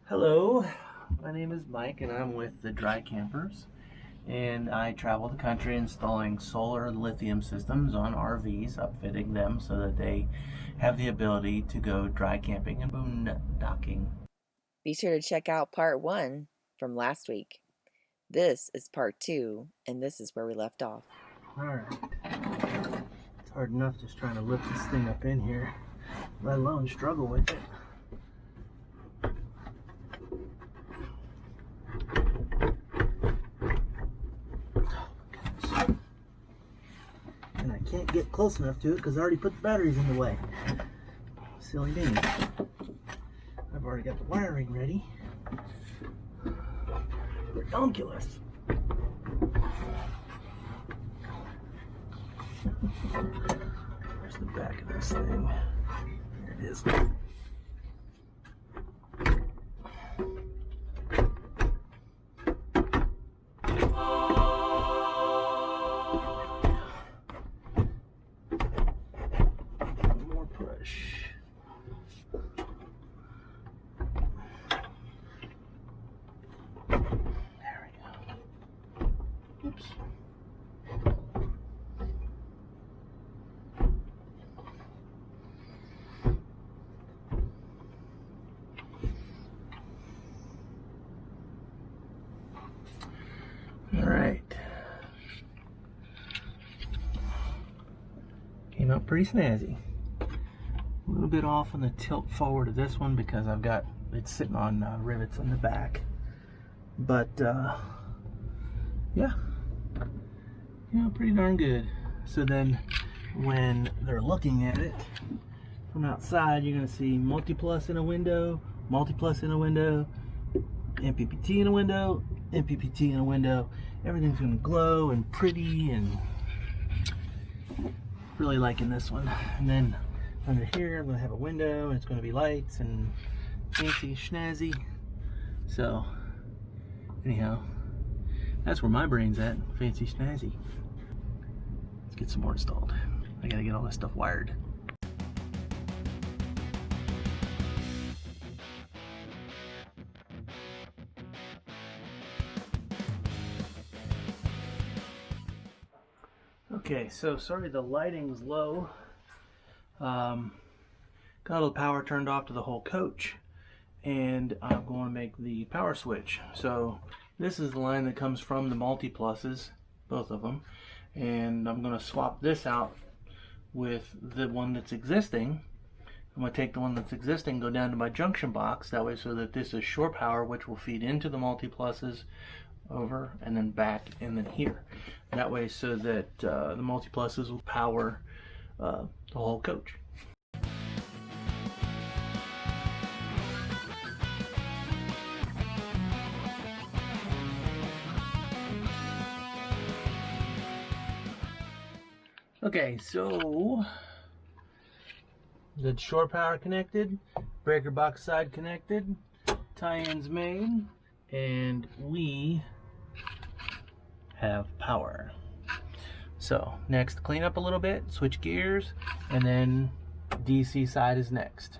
Hello, my name is Mike and I'm with the Dry Campers, and I travel the country installing solar and lithium systems on RVs, upfitting them so that they have the ability to go dry camping and boondocking. Be sure to check out part 1 from last week. This is part 2, and this is where we left off. Alright, it's hard enough just trying to lift this thing up in here, let alone struggle with it. And I can't get close enough to it because I already put the batteries in the way. Silly me. I've already got the wiring ready. Redonkulous. Where's the back of this thing? There it is. Oops. All right. Came out pretty snazzy. A little bit off on the tilt forward of this one because I've got it's sitting on rivets on the back. But yeah, pretty darn good. So then when they're looking at it from outside, you're going to see Multiplus in a window, Multiplus in a window, MPPT in a window, MPPT in a window. Everything's going to glow and pretty, and really liking this one. And then under here I'm going to have a window and it's going to be lights and fancy schnazzy. So anyhow, that's where my brain's at, fancy snazzy. Let's get some more installed. I gotta get all this stuff wired. Okay, so sorry the lighting's low. Got all the power turned off to the whole coach, and I'm going to make the power switch. So this is the line that comes from the Multipluses, both of them, and I'm going to swap this out with the one that's existing. I'm going to take the one that's existing, go down to my junction box, that way so that this is shore power, which will feed into the Multipluses, over and then back and then here. That way so that the Multipluses will power the whole coach. Okay, so the shore power connected, breaker box side connected, tie-ins made, and we have power. So next, clean up a little bit, switch gears, and then DC side is next.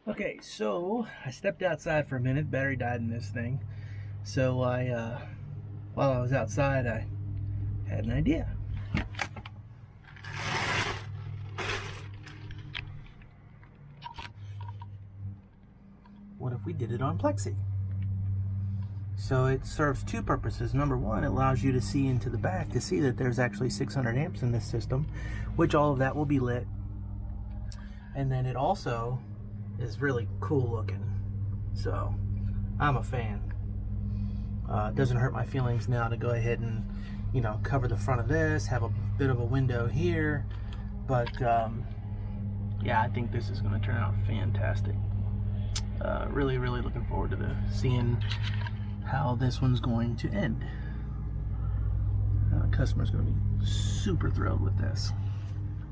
Okay, so I stepped outside for a minute. Battery died in this thing. So while I was outside, I had an idea. What if we did it on plexi? So it serves two purposes. Number one, it allows you to see into the back to see that there's actually 600 amps in this system, which all of that will be lit. And then it also is really cool looking. So I'm a fan. It doesn't hurt my feelings now to go ahead and, cover the front of this, have a bit of a window here, but yeah, I think this is going to turn out fantastic. Really looking forward to seeing how this one's going to end. The customer's going to be super thrilled with this.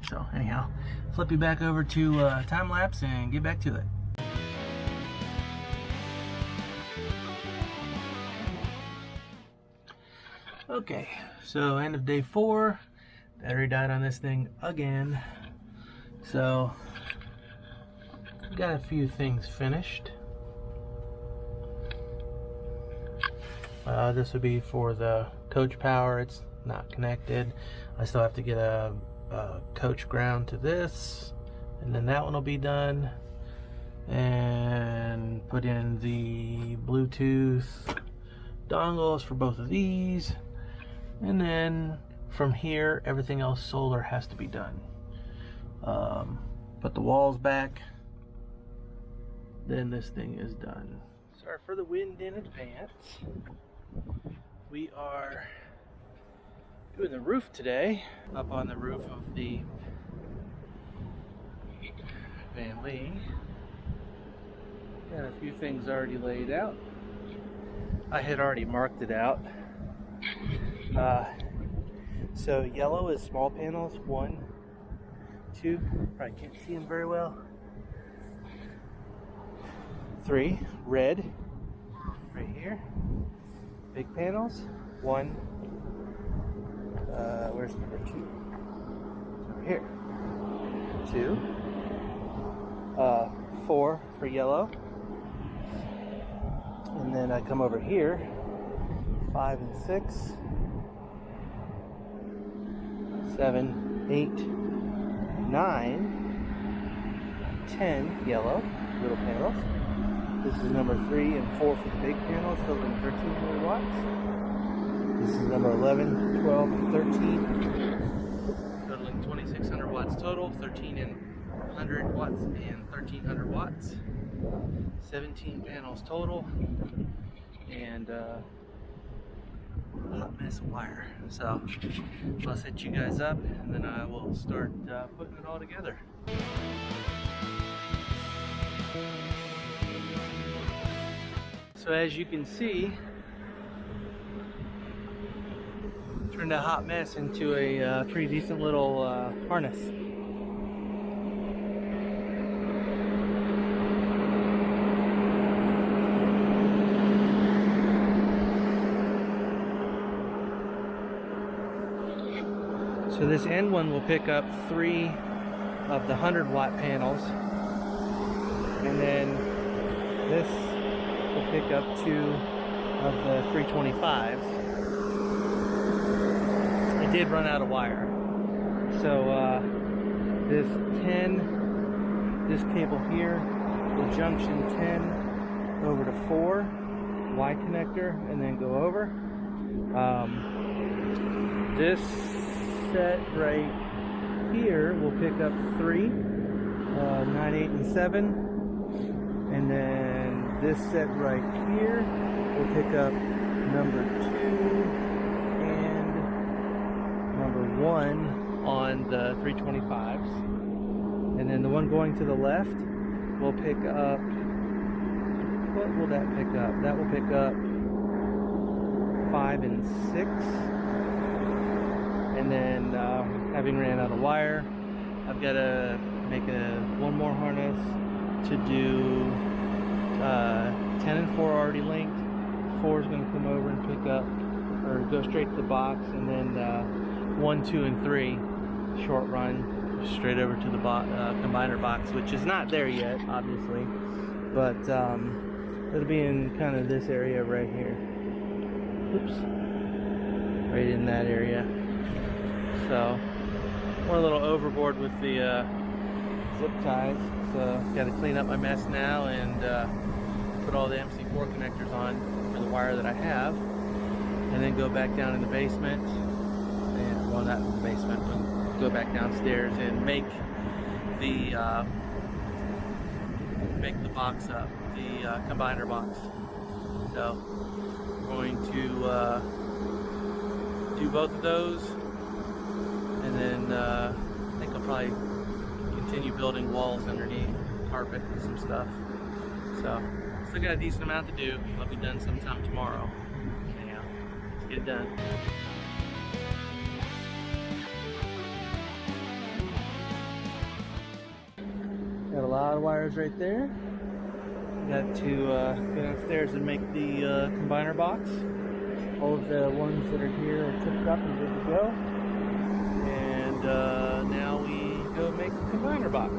So anyhow, flip you back over to time lapse and get back to it. Okay, so end of day 4. Battery died on this thing again. So, got a few things finished. This would be for the coach power. It's not connected. I still have to get a coach ground to this, and then that one will be done, and put in the Bluetooth dongles for both of these, and then from here everything else solar has to be done. Put the walls back, then this thing is done. Sorry for the wind in advance. We are doing the roof today, up on the roof of the Vanleigh. Got a few things already laid out. I had already marked it out. So yellow is small panels, 1, 2, probably can't see them very well. 3, red, right here. Big panels, 1, where's number 2? It's over here. 2, 4 for yellow. And then I come over here, 5 and 6, 7, 8, 9, 10 yellow, little panels. This is number 3 and 4 for the big panels, totaling 1300 watts. This is number 11, 12, and 13, totaling 2600 watts total, 1300 watts and 1300 watts. 17 panels total, and a hot mess of wire. So I'll set you guys up, and then I will start putting it all together. So as you can see, turned a hot mess into a pretty decent little harness. So this end one will pick up 3 of the 100-watt panels, and then this will pick up 2 of the 325s. I did run out of wire, so this cable here, the junction 10 over to 4 Y connector, and then go over. This set right here will pick up 3, 9, 8, and 7, and then this set right here will pick up number 2 and number 1 on the 325s, and then the one going to the left will pick up, what will that pick up? That will pick up 5 and 6. And then, having ran out of wire, I've got to make one more harness to do 10 and 4 already linked. 4 is going to come over and pick up, or go straight to the box, and then 1, 2, and 3 short run straight over to the combiner box, which is not there yet, obviously, but it'll be in kind of this area right here. Oops, right in that area. So we're a little overboard with the zip ties, so got to clean up my mess now and put all the MC4 connectors on for the wire that I have, and then go back down in the basement, and well, not in the basement, but go back downstairs and make the box up, the combiner box. So we're going to do both of those. And then I think I'll probably continue building walls underneath, carpet and some stuff. So still got a decent amount to do. I'll be done sometime tomorrow. Anyhow, let's get it done. Got a lot of wires right there. Got to go downstairs and make the combiner box. All of the ones that are here are tipped up and good to go. And now we go make the combiner box.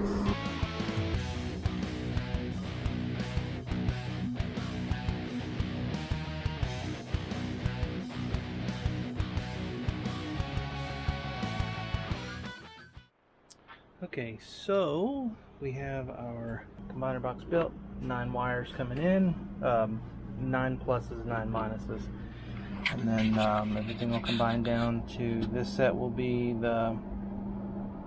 Okay, so we have our combiner box built, 9 wires coming in, 9 pluses, 9 minuses, and then everything will combine down to this set will be the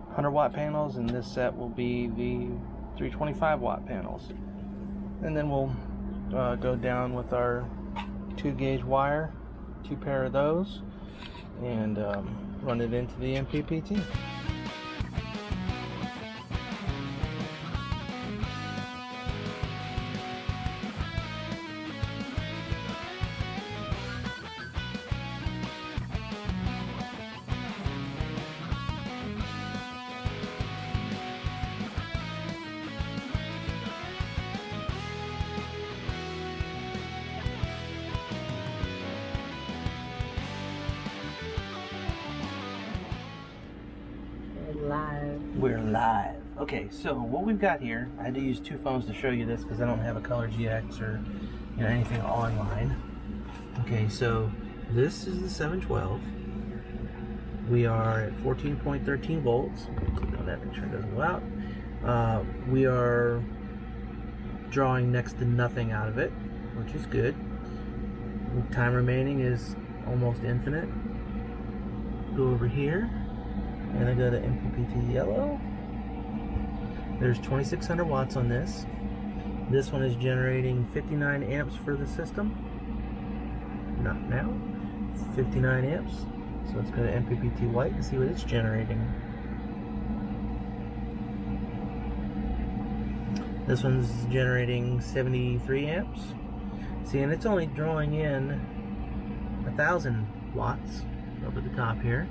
100 watt panels, and this set will be the 325 watt panels, and then we'll go down with our 2 gauge wire, 2 pair of those, and run it into the MPPT. We're live. Okay, so what we've got here, I had to use 2 phones to show you this because I don't have a color GX or anything online. Okay, so this is the 712. We are at 14.13 volts. Click on that, make sure it doesn't go out. We are drawing next to nothing out of it, which is good. Time remaining is almost infinite. Go over here. And I go to MPPT yellow. There's 2600 watts on this. This one is generating 59 amps for the system. Not now. It's 59 amps. So let's go to MPPT white and see what it's generating. This one's generating 73 amps. See, and it's only drawing in 1000 watts over the top here.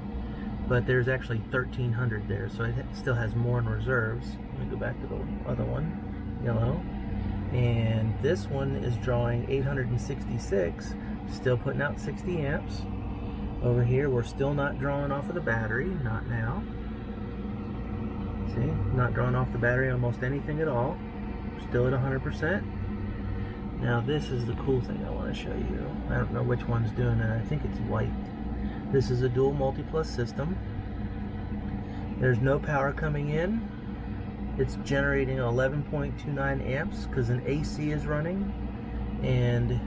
But there's actually 1300 there, so it still has more in reserves. Let me go back to the other one, yellow. And this one is drawing 866, still putting out 60 amps. Over here, we're still not drawing off of the battery, not now. See, not drawing off the battery almost anything at all. Still at 100%. Now this is the cool thing I want to show you. I don't know which one's doing it. I think it's white. This is a dual multiplus system. There's no power coming in. It's generating 11.29 amps because an AC is running, and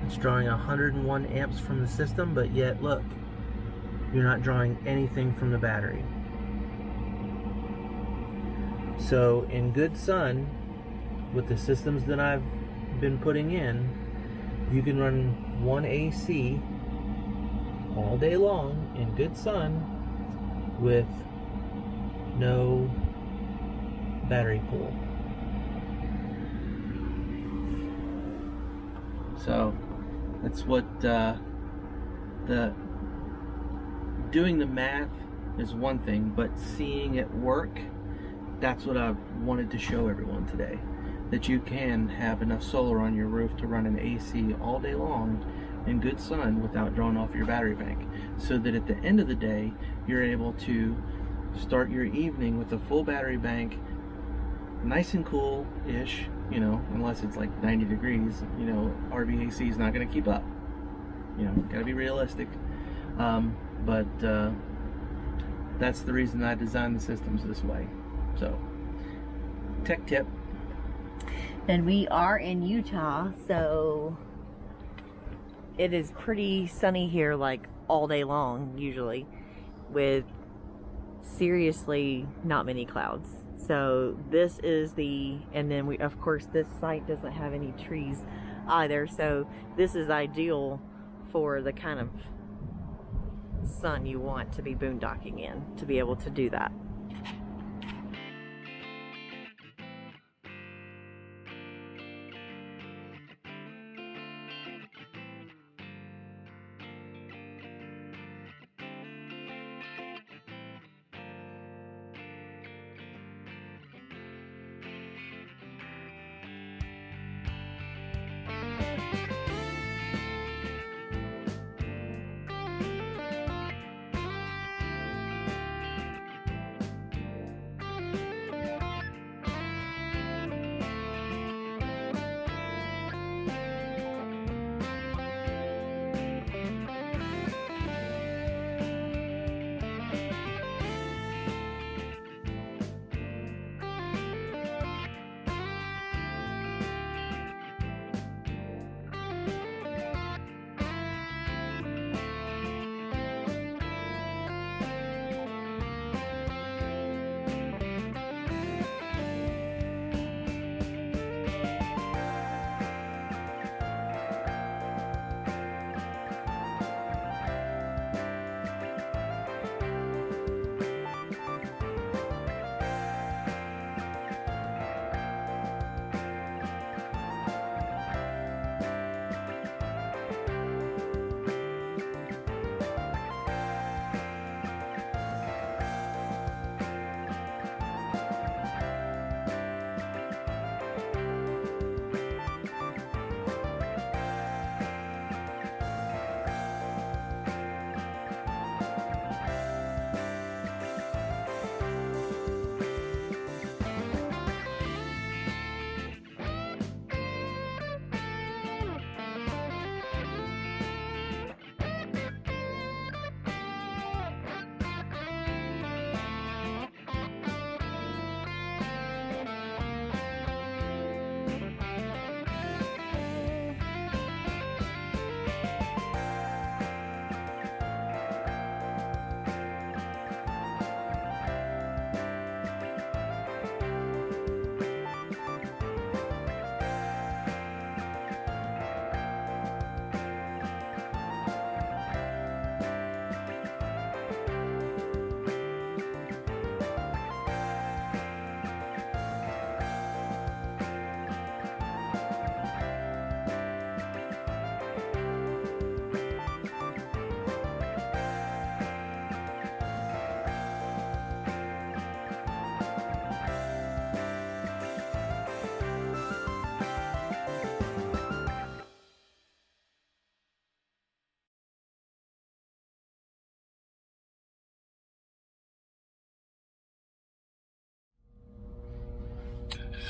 it's drawing 101 amps from the system, but yet look, you're not drawing anything from the battery. So in good sun, with the systems that I've been putting in, you can run 1 AC all day long in good sun with no battery pool. So that's what the doing the math is one thing, but seeing it work, that's what I wanted to show everyone today, that you can have enough solar on your roof to run an AC all day long in good sun without drawing off your battery bank, so that at the end of the day you're able to start your evening with a full battery bank, nice and cool-ish, unless it's like 90 degrees, RVAC is not going to keep up, gotta be realistic, but that's the reason I designed the systems this way. So, tech tip. And we are in Utah, so it is pretty sunny here like all day long usually, with seriously not many clouds. So this is and then of course this site doesn't have any trees either, so this is ideal for the kind of sun you want to be boondocking in, to be able to do that.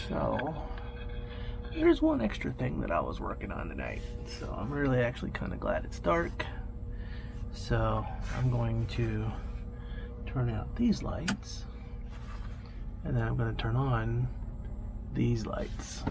So here's one extra thing that I was working on tonight. So I'm really actually kind of glad it's dark. So I'm going to turn out these lights, and then I'm going to turn on these lights.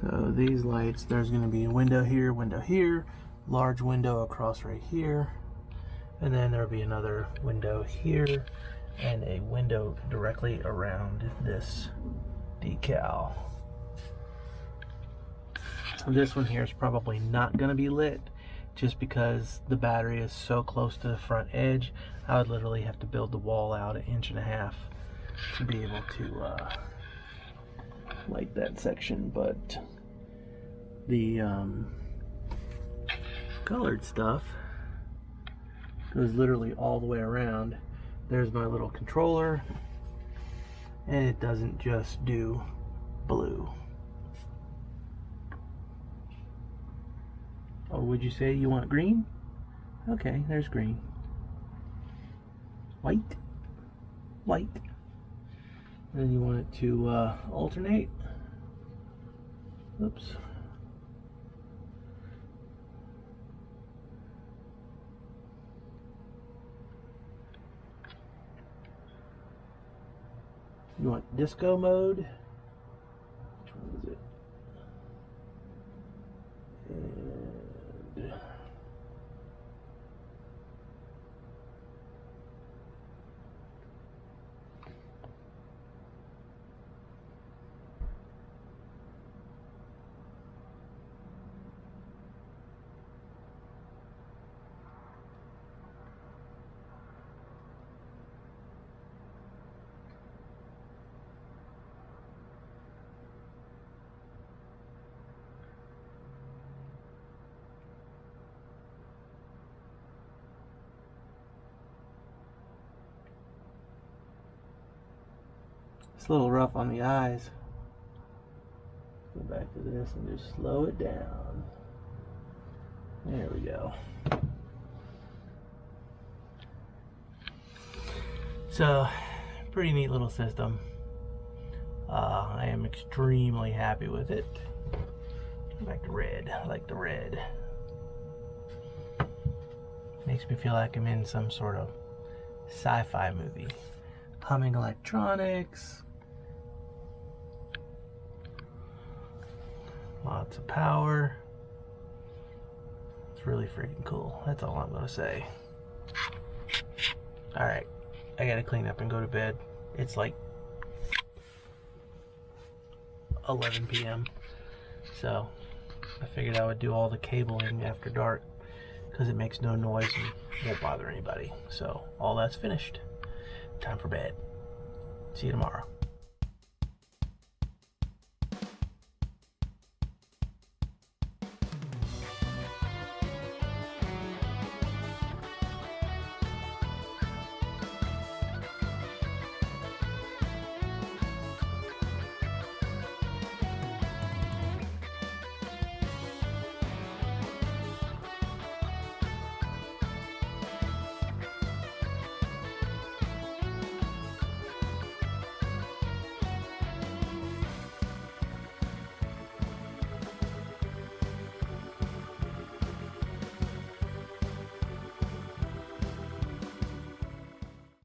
So these lights, there's going to be a window here, large window across right here, and then there'll be another window here, and a window directly around this decal. This one here is probably not going to be lit, just because the battery is so close to the front edge. I would literally have to build the wall out 1.5 inches to be able to light that section, but the colored stuff goes literally all the way around. There's my little controller, and it doesn't just do blue. Oh, would you say you want green? Okay, there's green. White, white. And then you want it to alternate. Oops. You want disco mode? Which one is it? And it's a little rough on the eyes. Go back to this and just slow it down. There we go. So, pretty neat little system. I am extremely happy with it. Go back to red. I like the red. Makes me feel like I'm in some sort of sci-fi movie. Humming electronics. Lots of power. It's really freaking cool. That's all I'm gonna say. Alright, I gotta clean up and go to bed. It's like 11 p.m. So I figured I would do all the cabling after dark because it makes no noise and won't bother anybody. So all that's finished. Time for bed. See you tomorrow.